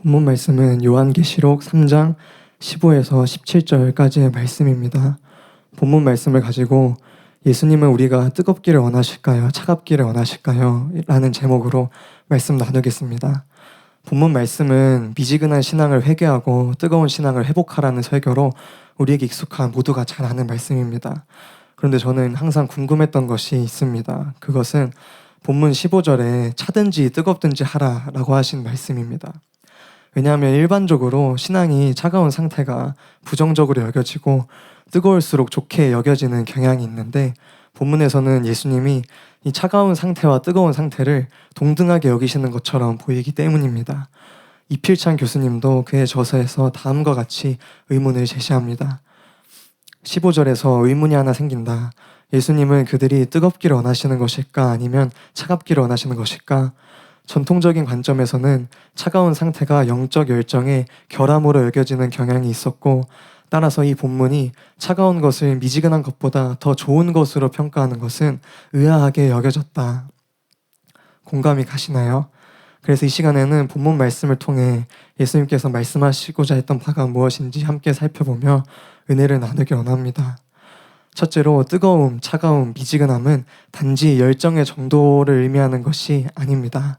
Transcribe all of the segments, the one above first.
본문 말씀은 요한계시록 3장 15에서 17절까지의 말씀입니다. 본문 말씀을 가지고 예수님은 우리가 뜨겁기를 원하실까요? 차갑기를 원하실까요? 라는 제목으로 말씀 나누겠습니다. 본문 말씀은 미지근한 신앙을 회개하고 뜨거운 신앙을 회복하라는 설교로 우리에게 익숙한 모두가 잘 아는 말씀입니다. 그런데 저는 항상 궁금했던 것이 있습니다. 그것은 본문 15절에 차든지 뜨겁든지 하라라고 하신 말씀입니다. 왜냐하면 일반적으로 신앙이 차가운 상태가 부정적으로 여겨지고 뜨거울수록 좋게 여겨지는 경향이 있는데, 본문에서는 예수님이 이 차가운 상태와 뜨거운 상태를 동등하게 여기시는 것처럼 보이기 때문입니다. 이필찬 교수님도 그의 저서에서 다음과 같이 의문을 제시합니다. 15절에서 의문이 하나 생긴다. 예수님은 그들이 뜨겁기를 원하시는 것일까 아니면 차갑기를 원하시는 것일까? 전통적인 관점에서는 차가운 상태가 영적 열정의 결함으로 여겨지는 경향이 있었고, 따라서 이 본문이 차가운 것을 미지근한 것보다 더 좋은 것으로 평가하는 것은 의아하게 여겨졌다. 공감이 가시나요? 그래서 이 시간에는 본문 말씀을 통해 예수님께서 말씀하시고자 했던 바가 무엇인지 함께 살펴보며 은혜를 나누기 원합니다. 첫째로, 뜨거움, 차가움, 미지근함은 단지 열정의 정도를 의미하는 것이 아닙니다.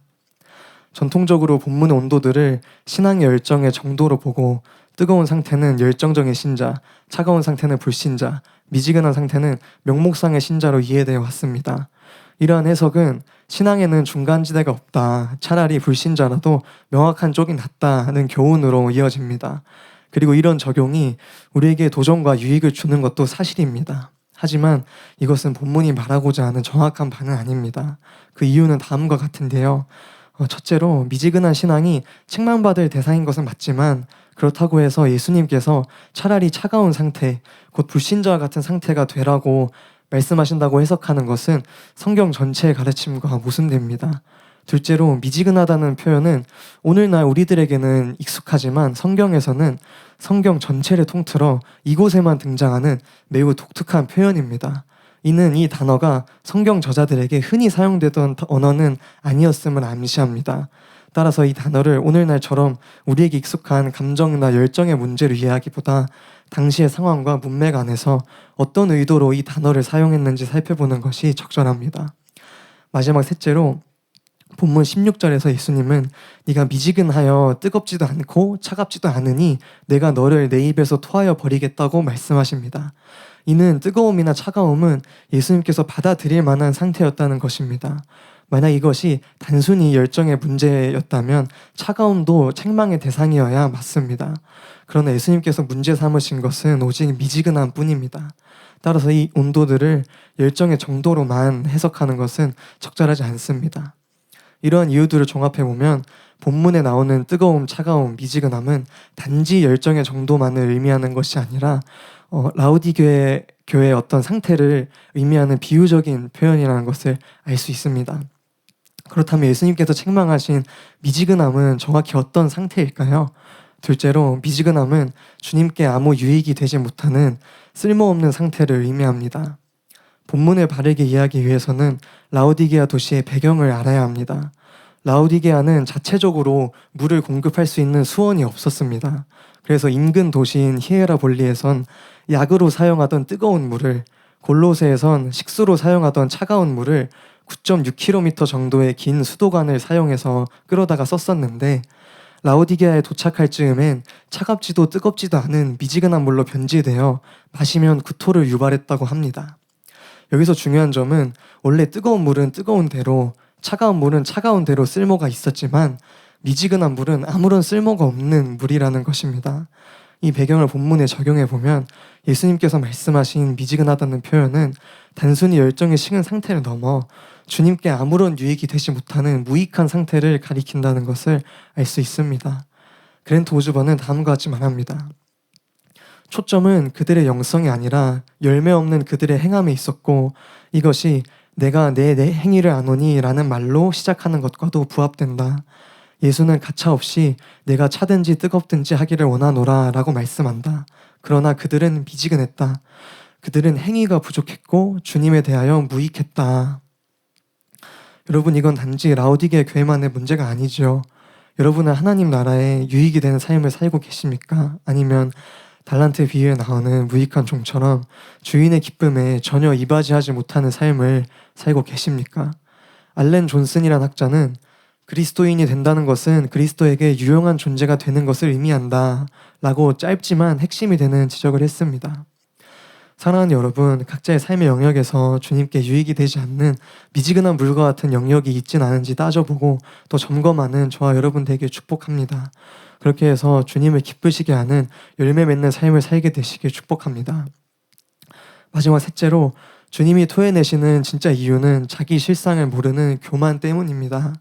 전통적으로 본문의 온도들을 신앙의 열정의 정도로 보고, 뜨거운 상태는 열정적인 신자, 차가운 상태는 불신자, 미지근한 상태는 명목상의 신자로 이해되어 왔습니다. 이러한 해석은 신앙에는 중간지대가 없다, 차라리 불신자라도 명확한 쪽이 낫다는 교훈으로 이어집니다. 그리고 이런 적용이 우리에게 도전과 유익을 주는 것도 사실입니다. 하지만 이것은 본문이 말하고자 하는 정확한 바는 아닙니다. 그 이유는 다음과 같은데요. 첫째로, 미지근한 신앙이 책망받을 대상인 것은 맞지만, 그렇다고 해서 예수님께서 차라리 차가운 상태, 곧 불신자와 같은 상태가 되라고 말씀하신다고 해석하는 것은 성경 전체의 가르침과 모순됩니다. 둘째로, 미지근하다는 표현은 오늘날 우리들에게는 익숙하지만 성경에서는 성경 전체를 통틀어 이곳에만 등장하는 매우 독특한 표현입니다. 이는 이 단어가 성경 저자들에게 흔히 사용되던 언어는 아니었음을 암시합니다. 따라서 이 단어를 오늘날처럼 우리에게 익숙한 감정이나 열정의 문제로 이해하기보다 당시의 상황과 문맥 안에서 어떤 의도로 이 단어를 사용했는지 살펴보는 것이 적절합니다. 마지막 셋째로, 본문 16절에서 예수님은 네가 미지근하여 뜨겁지도 않고 차갑지도 않으니 내가 너를 내 입에서 토하여 버리겠다고 말씀하십니다. 이는 뜨거움이나 차가움은 예수님께서 받아들일 만한 상태였다는 것입니다. 만약 이것이 단순히 열정의 문제였다면 차가움도 책망의 대상이어야 맞습니다. 그러나 예수님께서 문제 삼으신 것은 오직 미지근함 뿐입니다. 따라서 이 온도들을 열정의 정도로만 해석하는 것은 적절하지 않습니다. 이러한 이유들을 종합해보면 본문에 나오는 뜨거움, 차가움, 미지근함은 단지 열정의 정도만을 의미하는 것이 아니라 라우디 교회의 어떤 상태를 의미하는 비유적인 표현이라는 것을 알 수 있습니다. 그렇다면 예수님께서 책망하신 미지근함은 정확히 어떤 상태일까요? 둘째로, 미지근함은 주님께 아무 유익이 되지 못하는 쓸모없는 상태를 의미합니다. 본문을 바르게 이해하기 위해서는 라오디게아 도시의 배경을 알아야 합니다. 라오디게아는 자체적으로 물을 공급할 수 있는 수원이 없었습니다. 그래서 인근 도시인 히에라볼리에선 약으로 사용하던 뜨거운 물을, 골로새에선 식수로 사용하던 차가운 물을 9.6km 정도의 긴 수도관을 사용해서 끌어다가 썼었는데, 라오디게아에 도착할 즈음엔 차갑지도 뜨겁지도 않은 미지근한 물로 변질되어 마시면 구토를 유발했다고 합니다. 여기서 중요한 점은 원래 뜨거운 물은 뜨거운 대로, 차가운 물은 차가운 대로 쓸모가 있었지만 미지근한 물은 아무런 쓸모가 없는 물이라는 것입니다. 이 배경을 본문에 적용해보면 예수님께서 말씀하신 미지근하다는 표현은 단순히 열정이 식은 상태를 넘어 주님께 아무런 유익이 되지 못하는 무익한 상태를 가리킨다는 것을 알 수 있습니다. 그랜트 오즈번은 다음과 같이 말합니다. 초점은 그들의 영성이 아니라 열매 없는 그들의 행함에 있었고, 이것이 내가 내 행위를 아노니 라는 말로 시작하는 것과도 부합된다. 예수는 가차없이 내가 차든지 뜨겁든지 하기를 원하노라 라고 말씀한다. 그러나 그들은 미지근했다. 그들은 행위가 부족했고 주님에 대하여 무익했다. 여러분, 이건 단지 라오디게 교회만의 문제가 아니죠. 여러분은 하나님 나라에 유익이 되는 삶을 살고 계십니까? 아니면 달란트 비유에 나오는 무익한 종처럼 주인의 기쁨에 전혀 이바지하지 못하는 삶을 살고 계십니까? 알렌 존슨이란 학자는 그리스도인이 된다는 것은 그리스도에게 유용한 존재가 되는 것을 의미한다 라고 짧지만 핵심이 되는 지적을 했습니다. 사랑하는 여러분, 각자의 삶의 영역에서 주님께 유익이 되지 않는 미지근한 물과 같은 영역이 있진 않은지 따져보고 또 점검하는 저와 여러분 되길 축복합니다. 그렇게 해서 주님을 기쁘시게 하는 열매 맺는 삶을 살게 되시길 축복합니다. 마지막 셋째로, 주님이 토해내시는 진짜 이유는 자기 실상을 모르는 교만 때문입니다.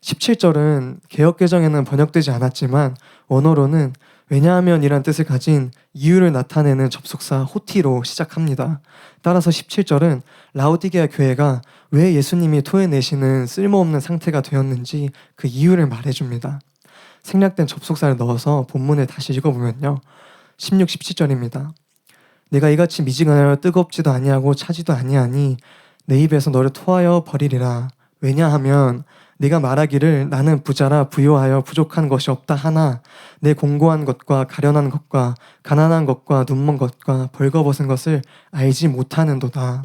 17절은 개역개정에는 번역되지 않았지만 원어로는 왜냐하면 이란 뜻을 가진 이유를 나타내는 접속사 호티로 시작합니다. 따라서 17절은 라오디게아 교회가 왜 예수님이 토해내시는 쓸모없는 상태가 되었는지 그 이유를 말해줍니다. 생략된 접속사를 넣어서 본문을 다시 읽어보면요, 16, 17절입니다. 내가 이같이 미지근하여 뜨겁지도 아니하고 차지도 아니하니 내 입에서 너를 토하여 버리리라. 왜냐하면 네가 말하기를 나는 부자라 부요하여 부족한 것이 없다 하나 내 공고한 것과 가련한 것과 가난한 것과 눈먼 것과 벌거벗은 것을 알지 못하는도다.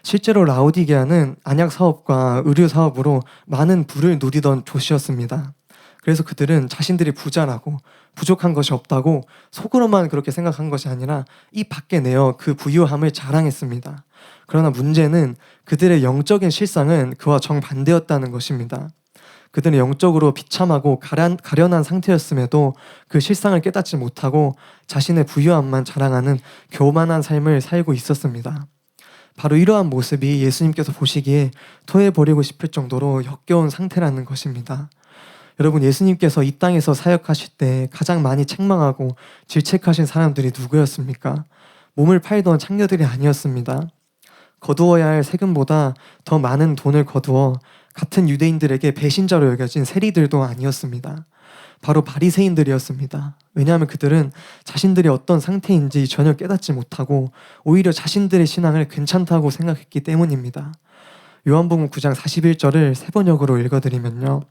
실제로 라오디게아는 안약 사업과 의류 사업으로 많은 부를 누리던 도시였습니다. 그래서 그들은 자신들이 부자라고 부족한 것이 없다고 속으로만 그렇게 생각한 것이 아니라 입 밖에 내어 그 부유함을 자랑했습니다. 그러나 문제는 그들의 영적인 실상은 그와 정반대였다는 것입니다. 그들은 영적으로 비참하고 가련한 상태였음에도 그 실상을 깨닫지 못하고 자신의 부유함만 자랑하는 교만한 삶을 살고 있었습니다. 바로 이러한 모습이 예수님께서 보시기에 토해버리고 싶을 정도로 역겨운 상태라는 것입니다. 여러분, 예수님께서 이 땅에서 사역하실 때 가장 많이 책망하고 질책하신 사람들이 누구였습니까? 몸을 팔던 창녀들이 아니었습니다. 거두어야 할 세금보다 더 많은 돈을 거두어 같은 유대인들에게 배신자로 여겨진 세리들도 아니었습니다. 바로 바리새인들이었습니다. 왜냐하면 그들은 자신들이 어떤 상태인지 전혀 깨닫지 못하고 오히려 자신들의 신앙을 괜찮다고 생각했기 때문입니다. 요한복음 9장 41절을 세 번역으로 읽어드리면요,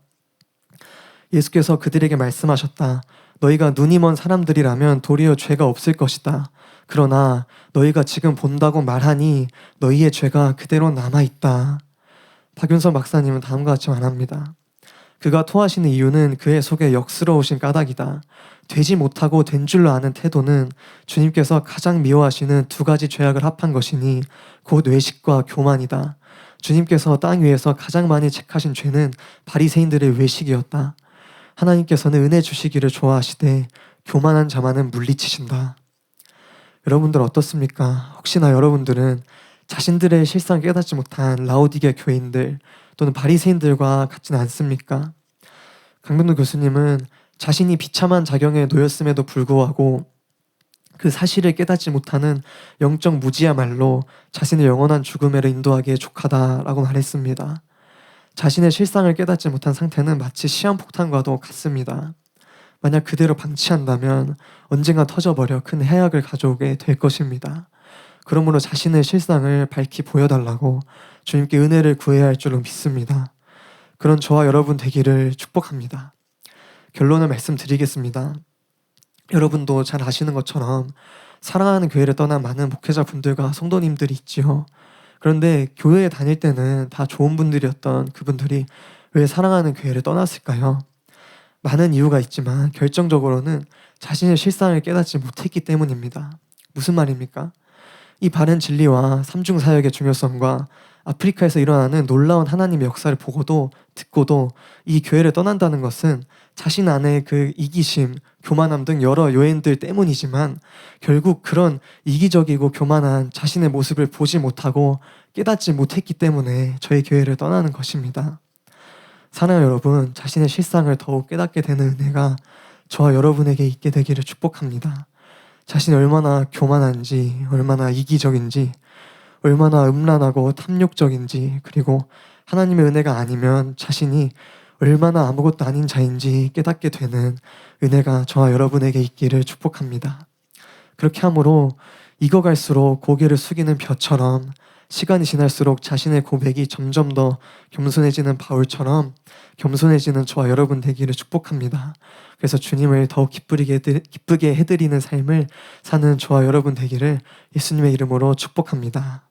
예수께서 그들에게 말씀하셨다. 너희가 눈이 먼 사람들이라면 도리어 죄가 없을 것이다. 그러나 너희가 지금 본다고 말하니 너희의 죄가 그대로 남아있다. 박윤선 박사님은 다음과 같이 말합니다. 그가 토하시는 이유는 그의 속에 역스러우신 까닭이다. 되지 못하고 된 줄로 아는 태도는 주님께서 가장 미워하시는 두 가지 죄악을 합한 것이니 곧 외식과 교만이다. 주님께서 땅 위에서 가장 많이 책하신 죄는 바리새인들의 외식이었다. 하나님께서는 은혜 주시기를 좋아하시되 교만한 자만은 물리치신다. 여러분들 어떻습니까? 혹시나 여러분들은 자신들의 실상을 깨닫지 못한 라오디게아 교인들 또는 바리새인들과 같지는 않습니까? 강병도 교수님은 자신이 비참한 자경에 놓였음에도 불구하고 그 사실을 깨닫지 못하는 영적 무지야말로 자신을 영원한 죽음에로 인도하기에 족하다라고 말했습니다. 자신의 실상을 깨닫지 못한 상태는 마치 시한폭탄과도 같습니다. 만약 그대로 방치한다면 언젠가 터져버려 큰 해악을 가져오게 될 것입니다. 그러므로 자신의 실상을 밝히 보여달라고 주님께 은혜를 구해야 할 줄로 믿습니다. 그런 저와 여러분 되기를 축복합니다. 결론을 말씀드리겠습니다. 여러분도 잘 아시는 것처럼 사랑하는 교회를 떠난 많은 목회자분들과 성도님들이 있지요. 그런데 교회에 다닐 때는 다 좋은 분들이었던 그분들이 왜 사랑하는 교회를 떠났을까요? 많은 이유가 있지만 결정적으로는 자신의 실상을 깨닫지 못했기 때문입니다. 무슨 말입니까? 이 바른 진리와 삼중사역의 중요성과 아프리카에서 일어나는 놀라운 하나님의 역사를 보고도 듣고도 이 교회를 떠난다는 것은 자신 안에 그 이기심, 교만함 등 여러 요인들 때문이지만 결국 그런 이기적이고 교만한 자신의 모습을 보지 못하고 깨닫지 못했기 때문에 저희 교회를 떠나는 것입니다. 사랑하는 여러분, 자신의 실상을 더욱 깨닫게 되는 은혜가 저와 여러분에게 있게 되기를 축복합니다. 자신이 얼마나 교만한지, 얼마나 이기적인지, 얼마나 음란하고 탐욕적인지, 그리고 하나님의 은혜가 아니면 자신이 얼마나 아무것도 아닌 자인지 깨닫게 되는 은혜가 저와 여러분에게 있기를 축복합니다. 그렇게 함으로 익어갈수록 고개를 숙이는 벼처럼 시간이 지날수록 자신의 고백이 점점 더 겸손해지는 바울처럼 겸손해지는 저와 여러분 되기를 축복합니다. 그래서 주님을 더욱 기쁘게 해드리는 삶을 사는 저와 여러분 되기를 예수님의 이름으로 축복합니다.